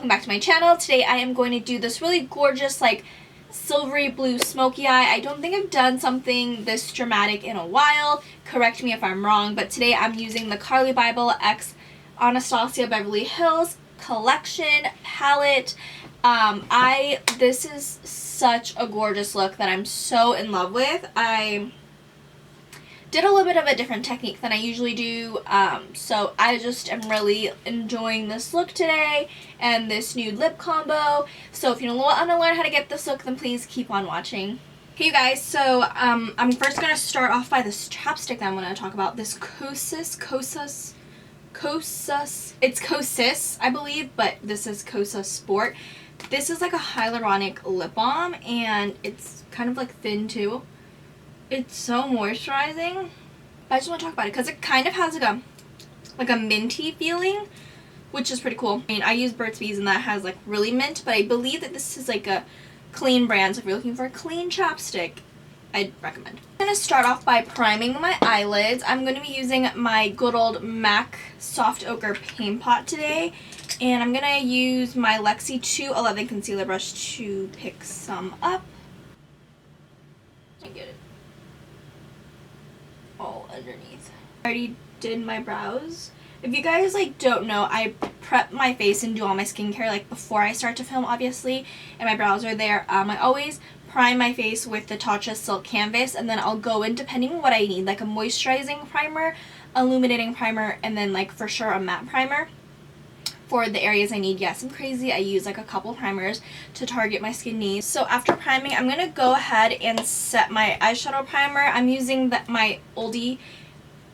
welcome back to my channel. Today I am going to do this really gorgeous like silvery blue smoky eye. I don't think I've done something this dramatic in a while. Correct me if I'm wrong, but today I'm using the Carli Bybel x Anastasia Beverly Hills collection palette. This is such a gorgeous look that I'm so in love with. I did a little bit of a different technique than I usually do, so I just am really enjoying this look today and this nude lip combo. So if you want to learn how to get this look, then please keep on watching. Hey you guys, so I'm first going to start off by this chapstick that I'm going to talk about. This Kosas, it's Kosas, I believe, but this is Kosas Sport. This is like a hyaluronic lip balm, and it's kind of like thin too. It's so moisturizing. I just want to talk about it because it kind of has like a minty feeling, which is pretty cool. I mean, I use Burt's Bees and that has like really mint, but I believe that this is like a clean brand, so if you're looking for a clean chapstick, I'd recommend. I'm going to start off by priming my eyelids. I'm going to be using my good old MAC Soft Ochre Paint Pot today, and I'm going to use my Lexi 211 concealer brush to pick some up. Get it all underneath. I already did my brows. If you guys like don't know, I prep my face and do all my skincare like before I start to film, obviously, and my brows are there. I always prime my face with the Tatcha Silk Canvas, and then I'll go in depending on what I need, like a moisturizing primer, illuminating primer, and then like for sure a matte primer. For the areas I need, yes, I'm crazy. I use like a couple primers to target my skin needs. So after priming, I'm going to go ahead and set my eyeshadow primer. I'm using my oldie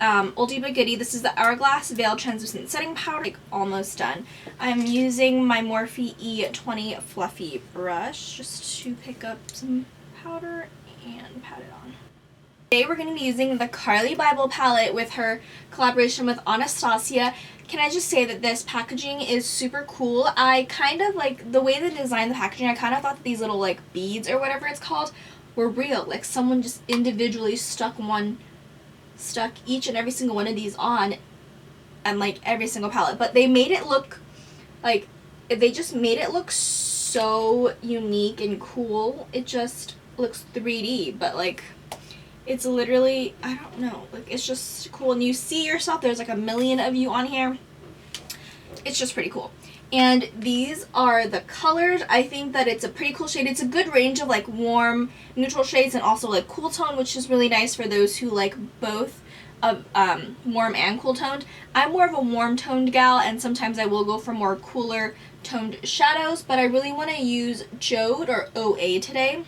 but goodie. This is the Hourglass Veil Translucent Setting Powder. Like almost done. I'm using my Morphe E20 Fluffy brush just to pick up some powder and pat it on. Today we're going to be using the Carli Bybel palette with her collaboration with Anastasia. Can I just say that this packaging is super cool. I kind of like the way they designed the packaging. I kind of thought that these little like beads or whatever it's called were real. Like someone just individually stuck each and every single one of these on and like every single palette. But they made it look like, they just made it look so unique and cool. It just looks 3D, but like it's literally, I don't know, like it's just cool, and you see yourself, there's like a million of you on here. It's just pretty cool. And these are the colors. I think that it's a pretty cool shade. It's a good range of like warm neutral shades and also like cool tone, which is really nice for those who like both of warm and cool toned. I'm more of a warm toned gal, and sometimes I will go for more cooler toned shadows, but I really want to use Jode or OA today,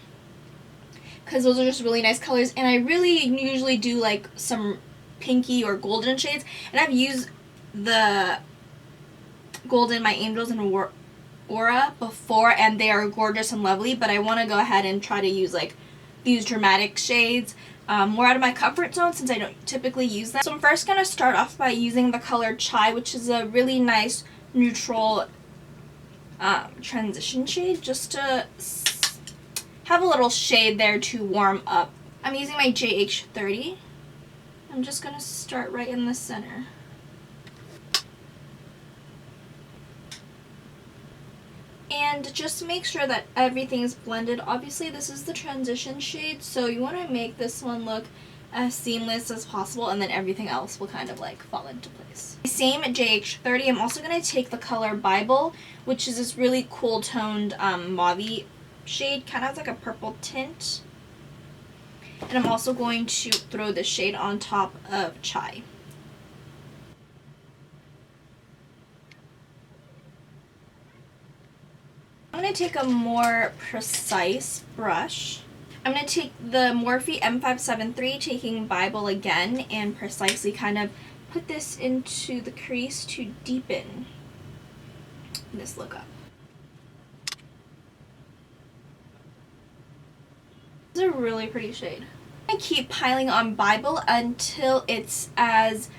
because those are just really nice colors, and I really usually do like some pinky or golden shades, and I've used the golden My Angels and Aura before, and they are gorgeous and lovely, but I want to go ahead and try to use like these dramatic shades, more out of my comfort zone since I don't typically use them. So I'm first going to start off by using the color Chai, which is a really nice neutral transition shade, just to have a little shade there to warm up. I'm using my JH30. I'm just going to start right in the center. And just make sure that everything is blended. Obviously this is the transition shade, so you want to make this one look as seamless as possible, and then everything else will kind of like fall into place. Same JH30, I'm also going to take the color Bybel, which is this really cool toned mauve shade, kind of has like a purple tint, and I'm also going to throw the shade on top of Chai. I'm going to take a more precise brush. I'm going to take the Morphe M573, taking Bybel again, and precisely kind of put this into the crease to deepen this look up. This is a really pretty shade. I keep piling on Bybel until it's as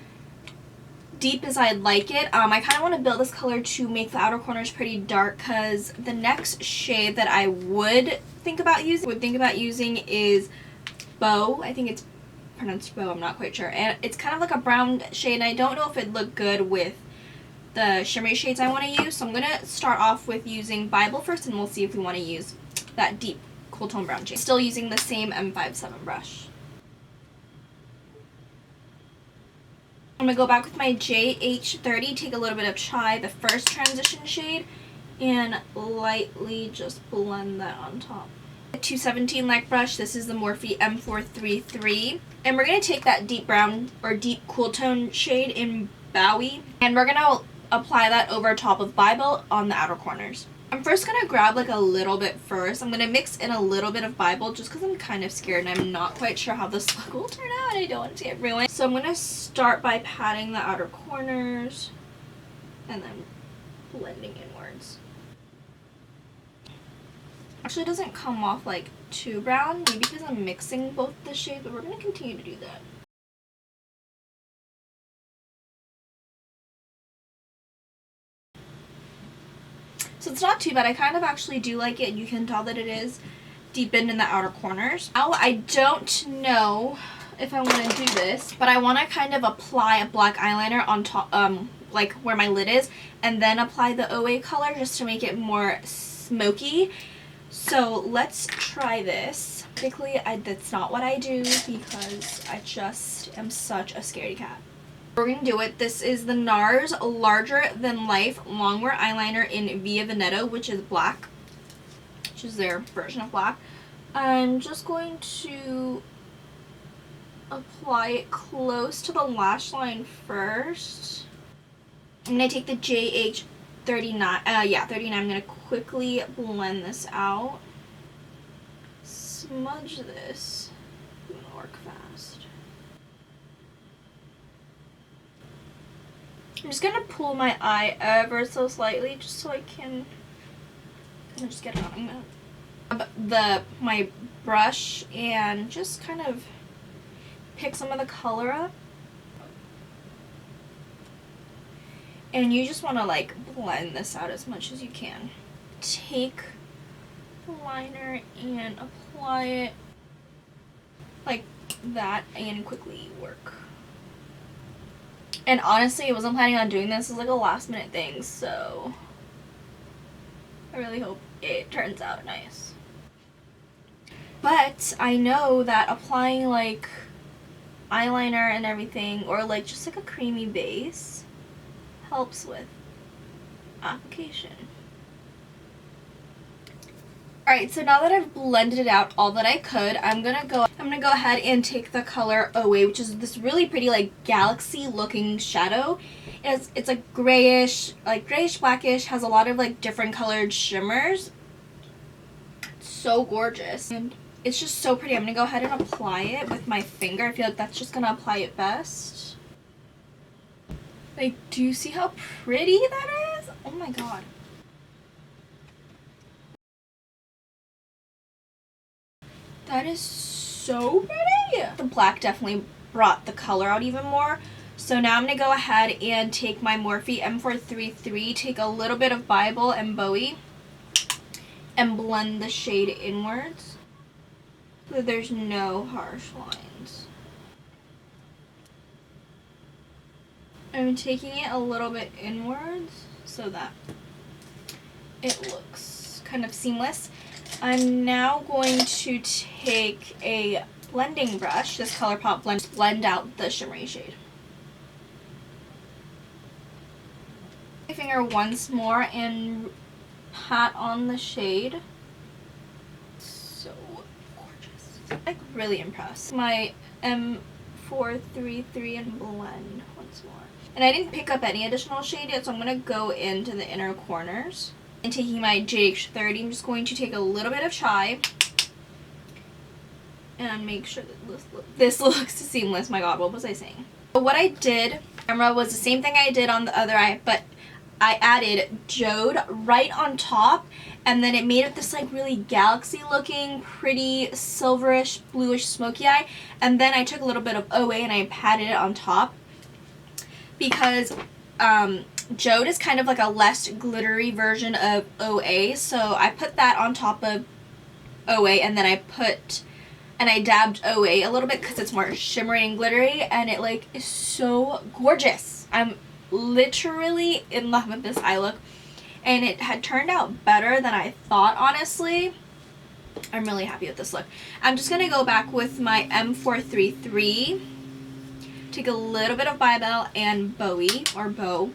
deep as I'd like it. I kind of want to build this color to make the outer corners pretty dark, because the next shade that I would think about using is Bow. I think it's pronounced Bow, I'm not quite sure. And it's kind of like a brown shade, and I don't know if it'd look good with the shimmery shades I want to use. So I'm going to start off with using Bybel first, and we'll see if we want to use that deep cool tone brown shade. Still using the same M57 brush. I'm going to go back with my JH30, take a little bit of Chai, the first transition shade, and lightly just blend that on top. 217 light brush. This is the Morphe M433, and we're going to take that deep brown or deep cool tone shade in Bowie, and we're going to apply that over top of Bybel on the outer corners. I'm first going to grab like a little bit first. I'm going to mix in a little bit of Bybel just because I'm kind of scared and I'm not quite sure how this look will turn out. I don't want to get ruined. So I'm going to start by patting the outer corners and then blending inwards. Actually, it doesn't come off like too brown, maybe because I'm mixing both the shades, but we're going to continue to do that. So it's not too bad. I kind of actually do like it. You can tell that it is deepened in the outer corners. Now, I don't know if I want to do this, but I want to kind of apply a black eyeliner on top, like where my lid is, and then apply the OA color just to make it more smoky. So let's try this. Typically, that's not what I do because I just am such a scaredy cat. We're going to do it. This is the Nars Larger Than Life Longwear Eyeliner in Via Veneto, which is black, which is their version of black. I'm just going to apply it close to the lash line first. I'm going to take the JH39, 39. I'm going to quickly blend this out. Smudge this. I'm going to work fast. I'm just going to pull my eye ever so slightly just so I can just get it on. I'm going to grab my brush and just kind of pick some of the color up. And you just want to like blend this out as much as you can. Take the liner and apply it like that and quickly work. And honestly, I wasn't planning on doing this. It's like a last minute thing, so I really hope it turns out nice. But I know that applying like eyeliner and everything, or like just like a creamy base, helps with application. Alright, so now that I've blended it out all that I could, I'm gonna go ahead and take the color OA, which is this really pretty like galaxy looking shadow. It's like grayish blackish, has a lot of like different colored shimmers. So gorgeous. And it's just so pretty. I'm gonna go ahead and apply it with my finger. I feel like that's just gonna apply it best. Like, do you see how pretty that is? Oh my god. That is so pretty. The black definitely brought the color out even more. So now I'm going to go ahead and take my Morphe M433, take a little bit of Bybel and Bowie, and blend the shade inwards so that there's no harsh lines. I'm taking it a little bit inwards so that it looks kind of seamless. I'm now going to take a blending brush, this ColourPop blend out the shimmery shade. My finger once more and pat on the shade. So gorgeous. I'm like really impressed. My M433 and blend once more. And I didn't pick up any additional shade yet, so I'm going to go into the inner corners. And taking my JH30, I'm just going to take a little bit of Chai and make sure that this looks seamless. My god, what was I saying? But what I did, camera, was the same thing I did on the other eye, but I added Jode right on top, and then it made it this like really galaxy looking, pretty silverish, bluish, smoky eye. And then I took a little bit of OA and I patted it on top because Jode is kind of like a less glittery version of OA, so I put that on top of OA, and then I dabbed OA a little bit because it's more shimmery and glittery, and it like is so gorgeous. I'm literally in love with this eye look, and it had turned out better than I thought, honestly. I'm really happy with this look. I'm just going to go back with my M433, take a little bit of Bybel and Bowie, or Bow,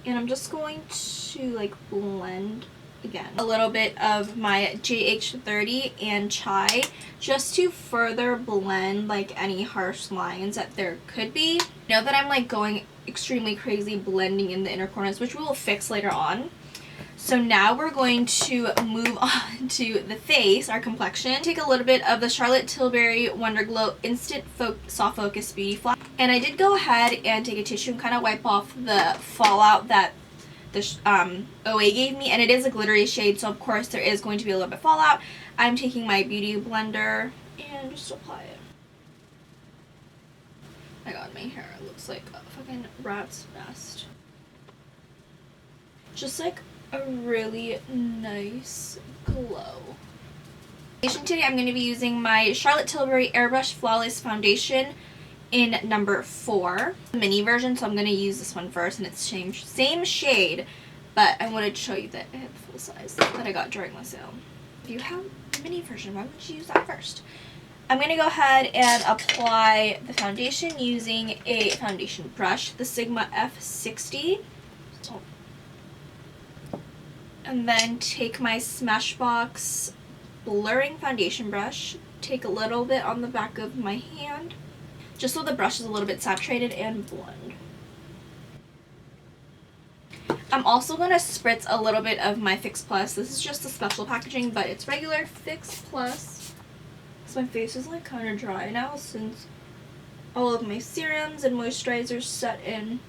and I'm just going to like blend again a little bit of my JH30 and Chai, just to further blend like any harsh lines that there could be. I know that I'm like going extremely crazy blending in the inner corners, which we will fix later on. So now we're going to move on to the face, our complexion. Take a little bit of the Charlotte Tilbury Wonder Glow Instant Soft Focus Beauty Flat, and I did go ahead and take a tissue and kind of wipe off the fallout that the OA gave me, and it is a glittery shade, so of course there is going to be a little bit fallout. I'm taking my beauty blender and just apply it. Oh my god, my hair looks like a fucking rat's nest. Just like a really nice glow. Foundation today, I'm going to be using my Charlotte Tilbury Airbrush Flawless Foundation in number 4, the mini version, so I'm going to use this one first, and it's same shade, but I wanted to show you that I have full size that I got during the sale. If you have the mini version, why would you use that first? I'm going to go ahead and apply the foundation using a foundation brush, the Sigma F60, and then take my Smashbox blurring foundation brush, take a little bit on the back of my hand, just so the brush is a little bit saturated, and blend. I'm also going to spritz a little bit of my Fix Plus. This is just the special packaging, but it's regular Fix Plus. So my face is like kind of dry now since all of my serums and moisturizers set in.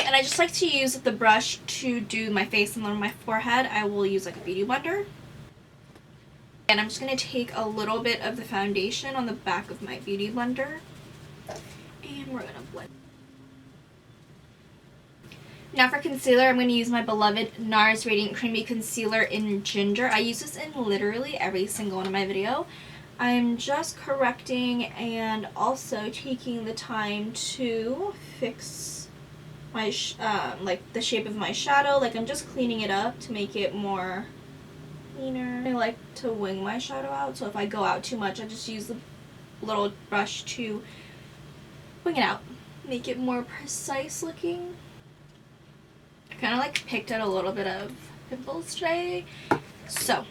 And I just like to use the brush to do my face, and then on my forehead I will use like a beauty blender. And I'm just going to take a little bit of the foundation on the back of my beauty blender, and we're going to blend. Now for concealer, I'm going to use my beloved Nars Radiant Creamy Concealer in Ginger. I use this in literally every single one of my videos. I'm just correcting and also taking the time to fix my like the shape of my shadow. Like I'm just cleaning it up to make it more cleaner. I like to wing my shadow out, so if I go out too much, I just use the little brush to wing it out, make it more precise looking. I kind of like picked out a little bit of pimples today, so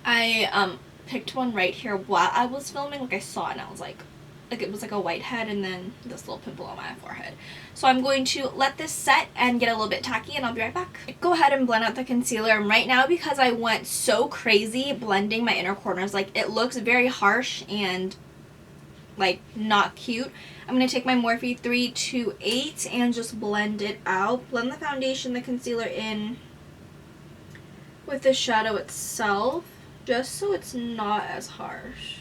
I picked one right here while I was filming. Like I saw it and I was like it was like a whitehead and then this little pimple on my forehead. So I'm going to let this set and get a little bit tacky, and I'll be right back. Go ahead and blend out the concealer. And right now, because I went so crazy blending my inner corners, like it looks very harsh and like not cute, I'm going to take my Morphe 328 and just blend it out. Blend the foundation, the concealer in with the shadow itself, just so it's not as harsh.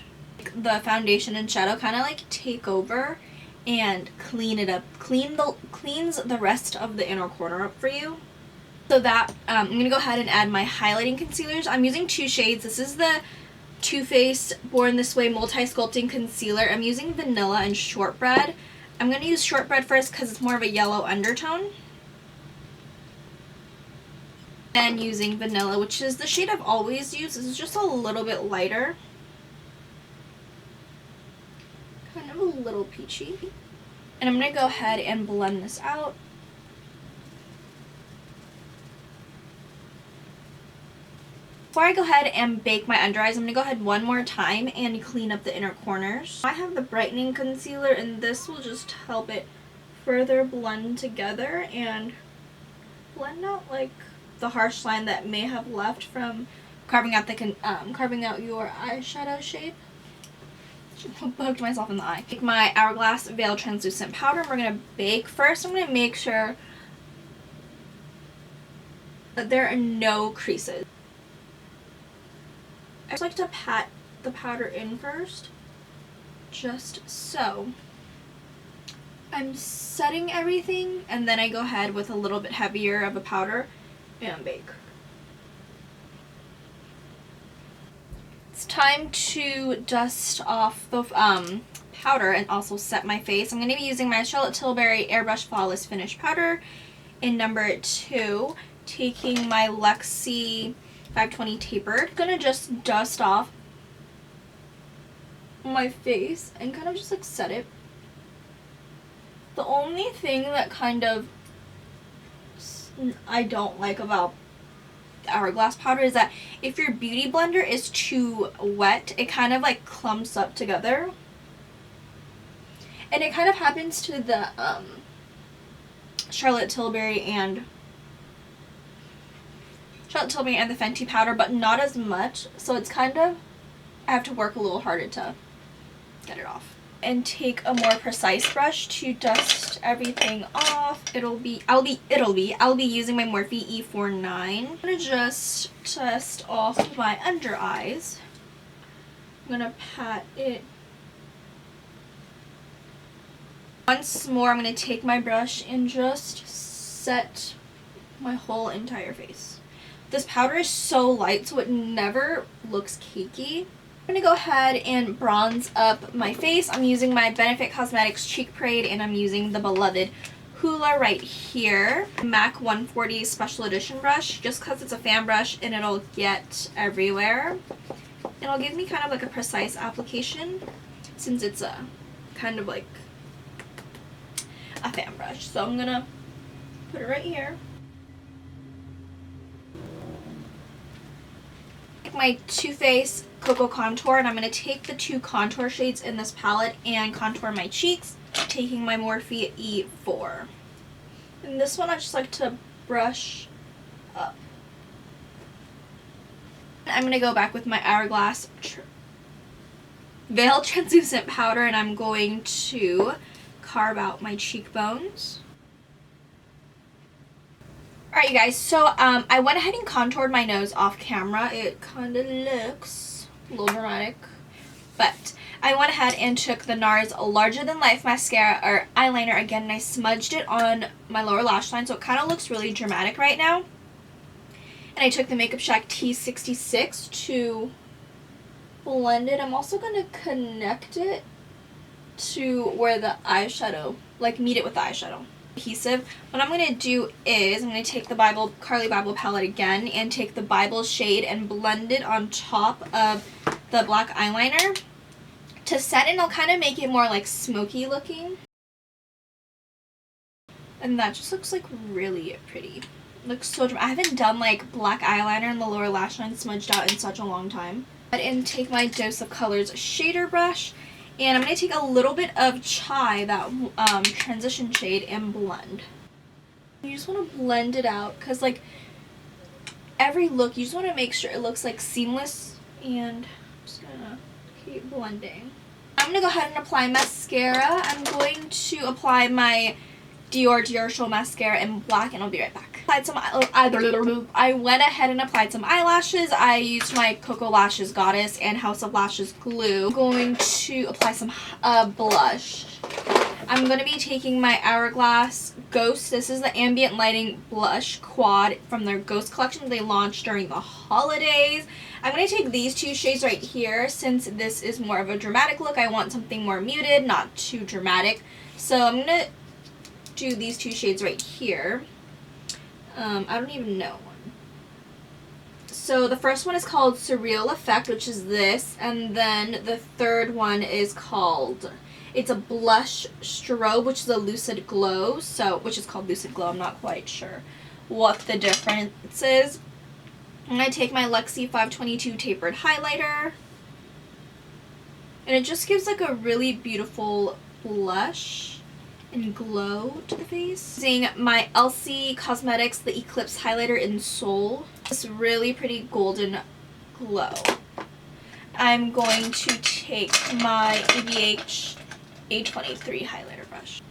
The foundation and shadow kind of like take over and clean it up, cleans the rest of the inner corner up for you. So that I'm gonna go ahead and add my highlighting concealers. I'm using 2 shades. This is the Too Faced Born This Way Multi Sculpting Concealer. I'm using Vanilla and Shortbread. I'm gonna use Shortbread first because it's more of a yellow undertone. And using Vanilla, which is the shade I've always used. This is just a little bit lighter. Kind of a little peachy. And I'm going to go ahead and blend this out. Before I go ahead and bake my under eyes, I'm going to go ahead one more time and clean up the inner corners. I have the brightening concealer, and this will just help it further blend together and blend out like the harsh line that may have left from carving out your eyeshadow shape. Poked myself in the eye. Take my Hourglass Veil Translucent Powder, and we're going to bake. First, I'm going to make sure that there are no creases. I just like to pat the powder in first, just so. I'm setting everything, and then I go ahead with a little bit heavier of a powder and bake. It's time to dust off the powder and also set my face. I'm going to be using my Charlotte Tilbury Airbrush Flawless Finish Powder in number 2. Taking my Luxie 520 Tapered. I'm going to just dust off my face and kind of just like set it. The only thing that kind of I don't like about Hourglass powder is that if your beauty blender is too wet, it kind of like clumps up together. And it kind of happens to the Charlotte Tilbury and the Fenty powder, but not as much. So it's kind of, I have to work a little harder to get it off. And take a more precise brush to dust everything off. I'll be using my Morphe E49. I'm gonna just dust off my under eyes. I'm gonna pat it. Once more, I'm gonna take my brush and just set my whole entire face. This powder is so light, so it never looks cakey. I'm going to go ahead and bronze up my face. I'm using my Benefit Cosmetics Cheek Parade, and I'm using the beloved Hoola right here. MAC 140 Special Edition brush, just because it's a fan brush and it'll get everywhere. It'll give me kind of like a precise application since it's a kind of like a fan brush. So I'm going to put it right here. My Too Faced Coco contour, and I'm going to take the 2 contour shades in this palette and contour my cheeks, taking my Morphe E4. And this one I just like to brush up. I'm going to go back with my Hourglass Veil Translucent Powder, and I'm going to carve out my cheekbones. Alright, you guys, so I went ahead and contoured my nose off camera. It kind of looks a little dramatic, but I went ahead and took the Nars Larger Than Life mascara or eyeliner again, and I smudged it on my lower lash line, so it kind of looks really dramatic right now. And I took the Makeup Shack T66 to blend it. I'm also going to connect it to where the eyeshadow, like meet it with the eyeshadow. Adhesive. What I'm going to do is I'm going to take the Carli Bybel palette again and take the Bybel shade and blend it on top of the black eyeliner to set, and I'll kind of make it more like smoky looking. And that just looks like really pretty. Looks so dramatic. I haven't done like black eyeliner in the lower lash line smudged out in such a long time. And take my Dose of Colors shader brush. And I'm going to take a little bit of Chai, that transition shade, and blend. You just want to blend it out because, like, every look, you just want to make sure it looks, like, seamless. And I'm just going to keep blending. I'm going to go ahead and apply mascara. I'm going to apply my Diorshow mascara in black, and I'll be right back. I went ahead and applied some eyelashes. I used my KoKo Lashes Goddess and House of Lashes glue. I'm going to apply some blush. I'm going to be taking my Hourglass Ghost. This is the Ambient Lighting Blush Quad from their Ghost collection they launched during the holidays. I'm going to take these 2 shades right here. Since this is more of a dramatic look, I want something more muted, not too dramatic. So I'm going to do these 2 shades right here. I don't even know one. So the first one is called Surreal Effect, which is this, and then the third one is called, it's a blush strobe, which is a Lucid Glow, which is called Lucid Glow. I'm not quite sure what the difference is. I'm going to take my Luxie 522 Tapered Highlighter, and it just gives like a really beautiful blush and glow to the face. Using my Elcie Cosmetics, the Eclipse highlighter in Soul. This really pretty golden glow. I'm going to take my EVH A23 highlighter brush.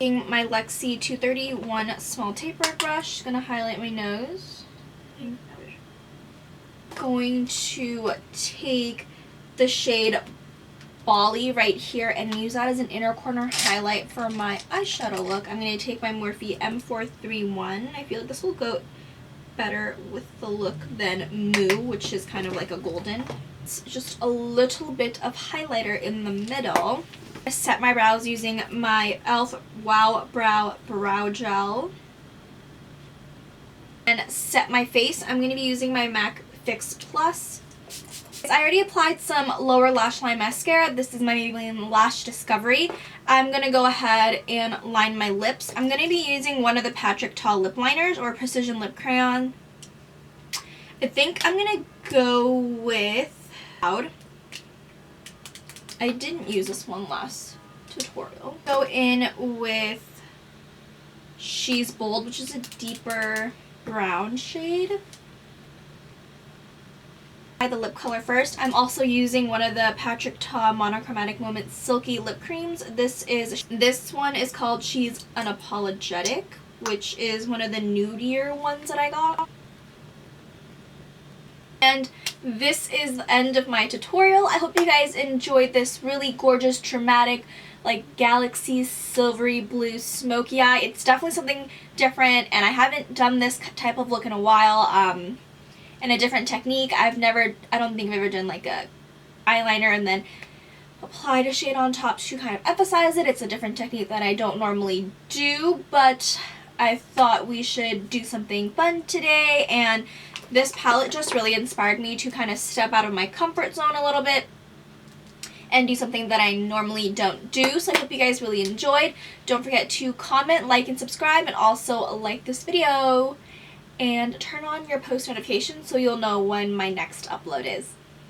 Using my Luxie 231 small taper brush, gonna highlight my nose. Going to take the shade Bali right here and use that as an inner corner highlight for my eyeshadow look. I'm going to take my Morphe M431. I feel like this will go better with the look than Moo, which is kind of like a golden. just a little bit of highlighter in the middle. I set my brows using my e.l.f. Wow Brow Brow Gel. And set my face. I'm going to be using my MAC Fix Plus. I already applied some lower lash line mascara. This is my Maybelline Lash Discovery. I'm going to go ahead and line my lips. I'm going to be using one of the Patrick Ta lip liners or Precision Lip Crayon. I think I'm going to go with Cloud. I didn't use this one last tutorial. Go in with She's Bold, which is a deeper brown shade. The lip color first. I'm also using one of the Patrick Ta Monochromatic Moments Silky lip creams. This one is called She's Unapologetic, which is one of the nudier ones that I got. And this is the end of my tutorial. I hope you guys enjoyed this really gorgeous, dramatic, like galaxy silvery blue smoky eye. It's definitely something different, and I haven't done this type of look in a while. In a different technique. I don't think I've ever done like a eyeliner and then applied a shade on top to kind of emphasize it. It's a different technique that I don't normally do, but I thought we should do something fun today, and this palette just really inspired me to kind of step out of my comfort zone a little bit and do something that I normally don't do. So I hope you guys really enjoyed. Don't forget to comment, like, and subscribe, and also like this video. And turn on your post notifications so you'll know when my next upload is.